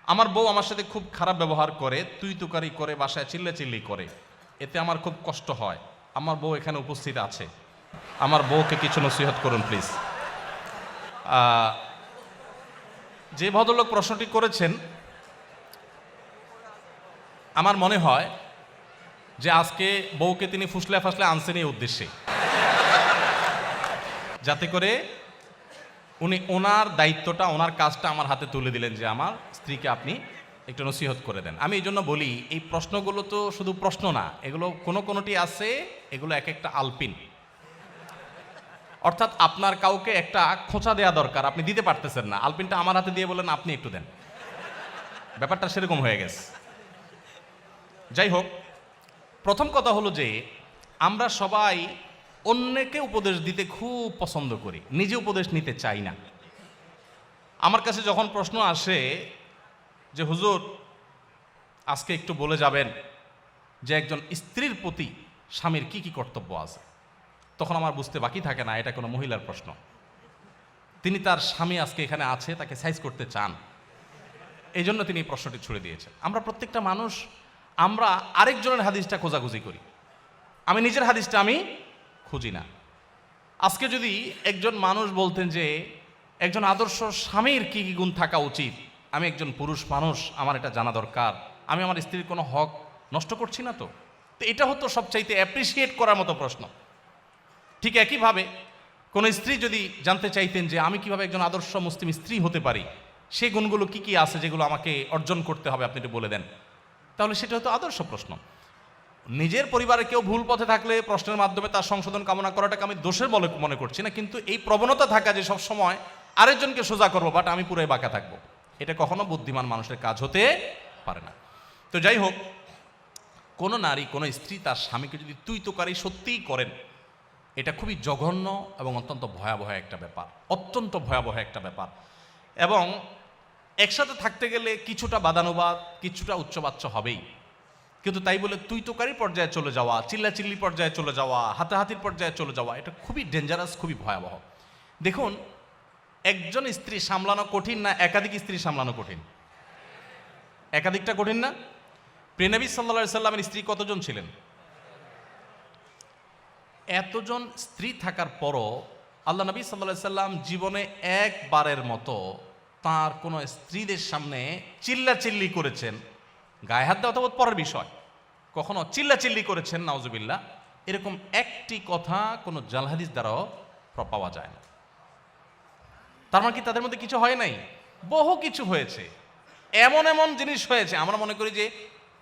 আমার বউ আমার সাথে খুব খারাপ ব্যবহার করে, তুই তুকারি করে, বাসায় চিল্লাচিল্লি করে, এতে আমার খুব কষ্ট হয়। আমার বউ এখানে উপস্থিত আছে, আমার বউকে কিছু নসিহত করুন প্লিজ। যে ভদ্রলোক প্রশ্নটি করেছেন, আমার মনে হয় যে আজকে বউকে তিনি ফুসলে ফাসলে আনছেন এই উদ্দেশ্যে, যাতে করে উনি ওনার দায়িত্বটা, ওনার কাজটা আমার হাতে তুলে দিলেন যে আমার স্ত্রীকে আপনি একটু নসিহত করে দেন। আমি এই জন্য বলি, এই প্রশ্নগুলো তো শুধু প্রশ্ন না, এগুলো কোনোটি আছে, এগুলো এক একটা আলপিন। অর্থাৎ আপনার কাউকে একটা খোঁচা দেওয়া দরকার, আপনি দিতে পারতেছেন না, আলপিনটা আমার হাতে দিয়ে বলেন আপনি একটু দেন, ব্যাপারটা সেরকম হয়ে গেছে। যাই হোক, প্রথম কথা হলো যে আমরা সবাই অন্যকে উপদেশ দিতে খুব পছন্দ করি, নিজে উপদেশ নিতে চাই না। আমার কাছে যখন প্রশ্ন আসে যে হুজুর আজকে একটু বলে যাবেন যে একজন স্ত্রীর প্রতি স্বামীর কি কি কর্তব্য আছে, তখন আমার বুঝতে বাকি থাকে না এটা কোনো মহিলার প্রশ্ন। তিনি তার স্বামী আজকে এখানে আছে, তাকে সাইজ করতে চান, এই জন্য তিনি এই প্রশ্নটি ছুড়ে দিয়েছেন। আমরা প্রত্যেকটা মানুষ আমরা আরেকজনের হাদিসটা খোঁজাখুঁজি করি, আমি নিজের হাদিসটা আমি খুঁজি না। আজকে যদি একজন মানুষ বলতেন যে একজন আদর্শ স্বামীর কি কি গুণ থাকা উচিত, আমি একজন পুরুষ মানুষ, আমার এটা জানা দরকার, আমি আমার স্ত্রীর কোনো হক নষ্ট করছি না তো, এটা হতো সবচাইতে অ্যাপ্রিসিয়েট করার মতো প্রশ্ন। ঠিক একইভাবে কোনো স্ত্রী যদি জানতে চাইতেন যে আমি কিভাবে একজন আদর্শ মুসলিম স্ত্রী হতে পারি, সেই গুণগুলো কি কি আছে যেগুলো আমাকে অর্জন করতে হবে, আপনি একটু বলে দেন, তাহলে সেটা হতো আদর্শ প্রশ্ন। নিজের পরিবারে কেউ ভুল পথে থাকলে প্রশ্নের মাধ্যমে তার সংশোধন কামনা করাটাকে আমি দোষের বলে মনে করছি না, কিন্তু এই প্রবণতা থাকা যে সব সময় আরেকজনকে সোজা করবো বাট আমি পুরোই বাঁকা থাকবো, এটা কখনো বুদ্ধিমান মানুষের কাজ হতে পারে না। তো যাই হোক, কোনো নারী, কোনো স্ত্রী তার স্বামীকে যদি তুই তোকারি সত্যিই করেন, এটা খুবই জঘন্য এবং অত্যন্ত ভয়াবহ একটা ব্যাপার, অত্যন্ত ভয়াবহ একটা ব্যাপার। এবং একসাথে থাকতে গেলে কিছুটা বাদানুবাদ, কিছুটা উচ্চবাচ্য হবেই, কিন্তু তাই বলে তুই তোকারি পর্যায়ে চলে যাওয়া, চিল্লাচিল্লি পর্যায়ে চলে যাওয়া, হাতাহাতির পর্যায়ে চলে যাওয়া, এটা খুবই ডেঞ্জারাস, খুবই ভয়াবহ। দেখুন, একজন স্ত্রী সামলানো কঠিন না একাধিক স্ত্রী সামলানো কঠিন? একাধিকটা কঠিন না? প্রিয়নবী সাল্লাল্লাহু আলাইহি সাল্লামের স্ত্রী কতজন ছিলেন? এতজন স্ত্রী থাকার পরও আল্লাহ নবী সাল্লাল্লাহু আলাইহি সাল্লাম জীবনে একবারের মতো তার কোনো স্ত্রীদের সামনে চিল্লাচিল্লি করেছেন, গায়ে হাত দেওয়া তো পরের বিষয়, কখনো চিল্লাচিল্লি করেছেন নাউজুবিল্লাহ, এরকম একটি কথা কোনো জাল হাদিস দ্বারাও পাওয়া যায় না। তার মানে কি তাদের মধ্যে কিছু হয় নাই? বহু কিছু হয়েছে, এমন এমন জিনিস হয়েছে আমরা মনে করি যে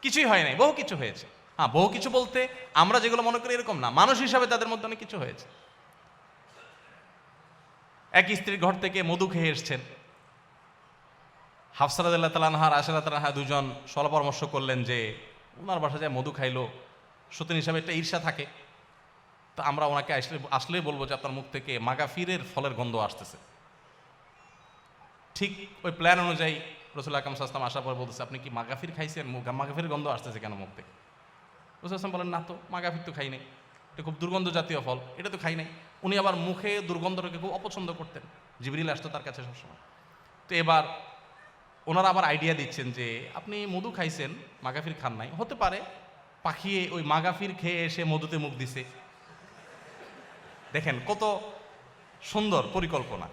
কিছুই হয় নাই, বহু কিছু হয়েছে। হ্যাঁ, বহু কিছু বলতে আমরা যেগুলো মনে করি এরকম না, মানুষ হিসাবে তাদের মধ্যে অনেক কিছু হয়েছে। এক স্ত্রীর ঘর থেকে মধু খেয়ে এসছেন, হাফসা রাদিয়াল্লাহু তাআলা আনহা, আয়েশা রাদিয়াল্লাহু আনহা দুজন সলা পরামর্শ করলেন যে ওনার বাসায় যায় মধু খাইলো, সতীন হিসাবে একটা ঈর্ষা থাকে, তা আমরা ওনাকে আসলেই বলবো যে আপনার মুখ থেকে মাগাফিরের ফলের গন্ধ আসতেছে। ঠিক ওই প্ল্যান অনুযায়ী রাসূল আকরাম সাল্লাল্লাহু আলাইহি ওয়াসাল্লাম আসার পর বলতেছে, আপনি কি মাগাফির খাইছেন? মাগাফির গন্ধ আসতেছে কেন মুখ থেকে? রাসূল সাল্লাল্লাহু আলাইহি ওয়াসাল্লাম বলেন, না তো, মাগাফির তো খাই নাই, এটা খুব দুর্গন্ধ জাতীয় ফল, এটা তো খাই নাই। উনি আবার মুখে দুর্গন্ধটাকে খুব অপছন্দ করতেন, জিবরিল আসতো তার কাছে সবসময়। তো এবার ওনারা আবার আইডিয়া দিচ্ছেন যে আপনি মধু খাইছেন, মাগাফির খান নাই, হতে পারে পাখিয়ে ওই মাগাফির খেয়ে এসে মধুতে মুখ দিছে। দেখেন কত সুন্দর পরিকল্পনা।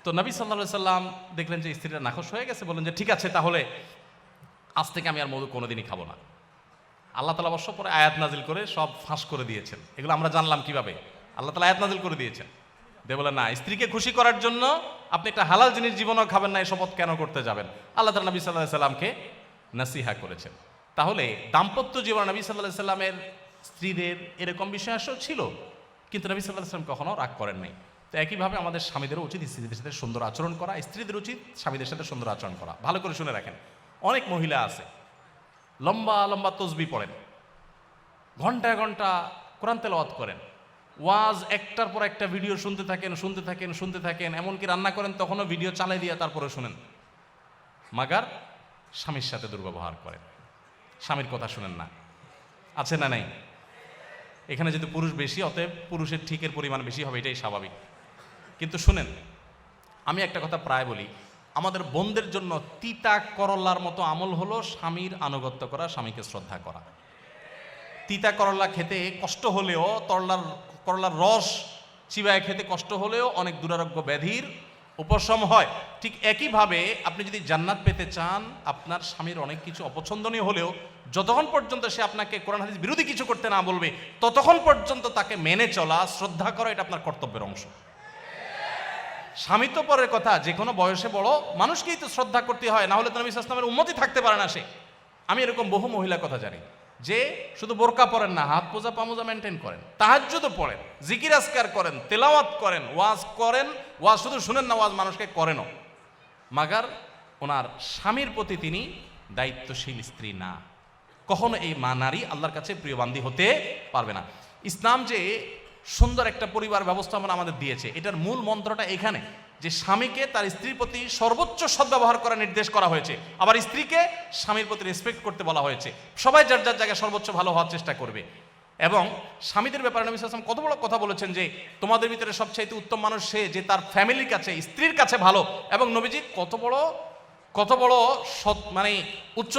তো নবী সাল্লাল্লাহু আলাইহি সাল্লাম দেখলেন যে স্ত্রীরা নাখোশ হয়ে গেছে, বলেন যে ঠিক আছে, তাহলে আজ থেকে আমি আর মধু কোনোদিনই খাবো না। আল্লাহ তাআলা অবশ্য পরে আয়াত নাজিল করে সব ফাঁস করে দিয়েছেন। এগুলো আমরা জানলাম কিভাবে? আল্লাহ তাআলা আয়াত নাজিল করে দিয়েছেন, দিয়ে বলে না, স্ত্রীকে খুশি করার জন্য আপনি একটা হালাল জিনিস জীবনেও খাবেন না, এই শপথ কেন করতে যাবেন? আল্লাহ তাআলা নবী সাল্লাল্লাহু আলাইহি সাল্লামকে নাসিহা করেছেন। তাহলে দাম্পত্য জীবনে নবী সাল্লাল্লাহু আলাইহি সাল্লামের স্ত্রীদের এরকম বিষয় আসলে ছিল, কিন্তু নবী সাল্লাল্লাহু আলাইহি সাল্লাম কখনো রাগ করেন নাই। তো একইভাবে আমাদের স্বামীদেরও উচিত স্ত্রীদের সাথে সুন্দর আচরণ করা, স্ত্রীদের উচিত স্বামীদের সাথে সুন্দর আচরণ করা। ভালো করে শুনে রাখেন, অনেক মহিলা আছে লম্বা লম্বা তসবিহ পড়েন, ঘন্টা ঘন্টা কোরআন তেলাওয়াত করেন, ওয়াজ একটার পর একটা ভিডিও শুনতে থাকেন, শুনতে থাকেন, শুনতে থাকেন, এমনকি রান্না করেন তখনও ভিডিও চালাই দিয়ে তারপরে শুনেন, মাগার স্বামীর সাথে দুর্ব্যবহার করেন, স্বামীর কথা শুনেন না। আছে না নাই? এখানে যেহেতু পুরুষ বেশি, অতএব পুরুষের ঠিকের পরিমাণ বেশি হবে, এটাই স্বাভাবিক। কিন্তু শুনেন, আমি একটা কথা প্রায় বলি, আমাদের বোনদের জন্য তিতা করলার মতো আমল হলো স্বামীর আনুগত্য করা, স্বামীকে শ্রদ্ধা করা। তিতা করলা খেতে কষ্ট হলেও, করলার রস চিবায় খেতে কষ্ট হলেও অনেক দুরারোগ্য ব্যাধির উপশম হয়। ঠিক একইভাবে আপনি যদি জান্নাত পেতে চান, আপনার স্বামীর অনেক কিছু অপছন্দনীয় হলেও যতক্ষণ পর্যন্ত সে আপনাকে কোরআন হাদিস বিরোধী কিছু করতে না বলবে, ততক্ষণ পর্যন্ত তাকে মেনে চলা, শ্রদ্ধা করা, এটা আপনার কর্তব্যের অংশ। স্বামী তো পরের কথা, যে কোনো বয়সে বড় মানুষকেই তো শ্রদ্ধা করতে হয়, না হলে তো নবী সাল্লাল্লাহু আলাইহি ওয়াসাল্লামের উম্মতি থাকতে পারে না সে। আমি এরকম বহু মহিলার কথা জানি যে শুধু বোরকা পরেন না, হাত মোজা পামোজা মেনটেন করেন, তাহাজ্জুদও পড়েন, জিকির আজকার করেন, তেলাওয়াত করেন, ওয়াজ শুধু শুনেন না, ওয়াজ মানুষকে করেনও, মাগার ওনার স্বামীর প্রতি তিনি দায়িত্বশীল স্ত্রী না। কখনো এই মা নারী আল্লাহর কাছে প্রিয় বান্দী হতে পারবে না। ইসলাম যে সুন্দর একটা পরিবার ব্যবস্থাপনা আমাদের দিয়েছে, এটার মূল মন্ত্রটা এখানে যে স্বামীকে তার স্ত্রীর প্রতি সর্বোচ্চ সদ্ব্যবহার করার নির্দেশ করা হয়েছে, আবার স্ত্রীকে স্বামীর প্রতি রেসপেক্ট করতে বলা হয়েছে। সবাই যার যার জায়গায় সর্বোচ্চ ভালো হওয়ার চেষ্টা করবে। এবং স্বামীদের ব্যাপারে নবী সাল্লাল্লাহু আলাইহি ওয়াসাল্লাম কত বড় কথা বলেছেন যে তোমাদের ভিতরে সবচাইতে উত্তম মানুষ সে যে তার ফ্যামিলির কাছে, স্ত্রীর কাছে ভালো। এবং নবীজি কত বড় মানে উচ্চ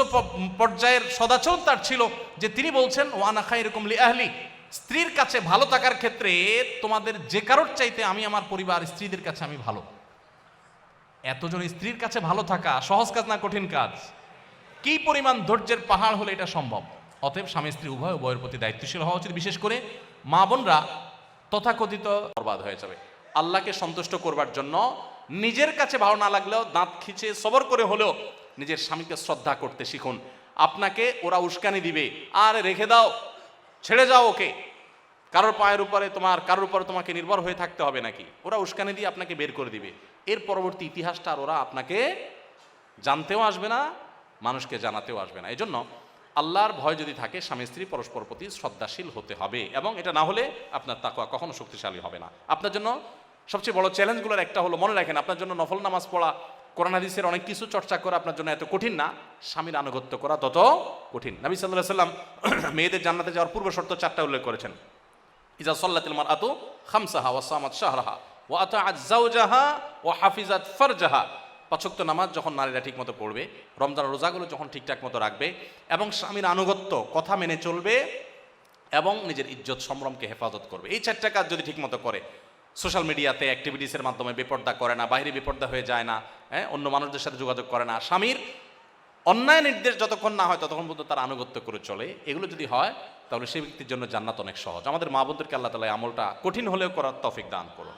পর্যায়ের সদাচরণ তার ছিল যে তিনি বলছেন ওয়ানা খায়রুকুম লি আহলি, স্ত্রীর কাছে ভালো থাকার ক্ষেত্রে তোমাদের যে কারোর চাইতে আমি আমার পরিবার স্ত্রীদের কাছে আমি ভালো। এতজন স্ত্রীর কাছে ভালো থাকা সহজ কাজ না কঠিন কাজ? কি পরিমাণ ধৈর্যের পাহাড় হলে এটা সম্ভব? অতএব স্বামী স্ত্রী উভয়ের প্রতি দায়িত্বশীল হওয়া উচিত। বিশেষ করে মা বোনরা তথাকথিত বরবাদ হয়ে যাবে। আল্লাহকে সন্তুষ্ট করবার জন্য নিজের কাছে ভালো না লাগলেও দাঁত খিচে সবর করে হলেও নিজের স্বামীকে শ্রদ্ধা করতে শিখুন। আপনাকে ওরা উস্কানি দিবে, আর রেখে দাও, ছেড়ে যাও ওকে, কারোর উপরে তোমাকে নির্ভর হয়ে থাকতে হবে নাকি? ওরা উস্কানি দিয়ে আপনাকে বের করে দিবে। এর পরবর্তী ইতিহাসটা আর ওরা আপনাকে জানতেও আসবে না, মানুষকে জানাতেও আসবে না। এই জন্য আল্লাহর ভয় যদি থাকে, স্বামী স্ত্রী পরস্পর প্রতি শ্রদ্ধাশীল হতে হবে, এবং এটা না হলে আপনার তাকওয়া কখনো শক্তিশালী হবে না। আপনার জন্য সবচেয়ে বড় চ্যালেঞ্জগুলোর একটা হলো, মনে রাখেন, আপনার জন্য নফল নামাজ পড়া, কোরআন হাদিসের অনেক কিছু চর্চা করা আপনার জন্য এত কঠিন না, স্বামীর আনুগত্য করা তত কঠিন। নবী সাল্লাল্লাহু আলাইহি ওয়াসাল্লাম মেয়েদের জান্নাতে যাওয়ার পূর্ব শর্ত 4টা উল্লেখ করেছেন। ইজা সাল্লাতিল মারআতু খামসাহা ওয়া সামাত শাহরাহা ওয়া আতাআত যাওজাহা ওয়া হাফিজাত ফারজাহা। 5 ওয়াক্ত নামাজ যখন নারীরা ঠিকমতো পড়বে, রমজান রোজাগুলো যখন ঠিকঠাক মতো রাখবে, এবং স্বামীর আনুগত্য, কথা মেনে চলবে, এবং নিজের ইজ্জত সম্ভ্রমকে হেফাজত করবে, এই 4টা কাজ যদি ঠিকমতো করে, সোশ্যাল মিডিয়াতে অ্যাক্টিভিটিসের মাধ্যমে বেপর্দা করে না, বাইরে বেপর্দা হয়ে যায় না, অন্য মানুষদের সাথে যোগাযোগ করে না, স্বামীর অন্যায় নির্দেশ যতক্ষণ না হয় ততক্ষণ পর্যন্ত তার আনুগত্য করে চলে, এগুলো যদি হয় তাহলে সেই ব্যক্তির জন্য জান্নাত অনেক সহজ। আমাদের মা বোনদেরকে আল্লাহ তাআলা আমলটা কঠিন হলেও করার তৌফিক দান করুন।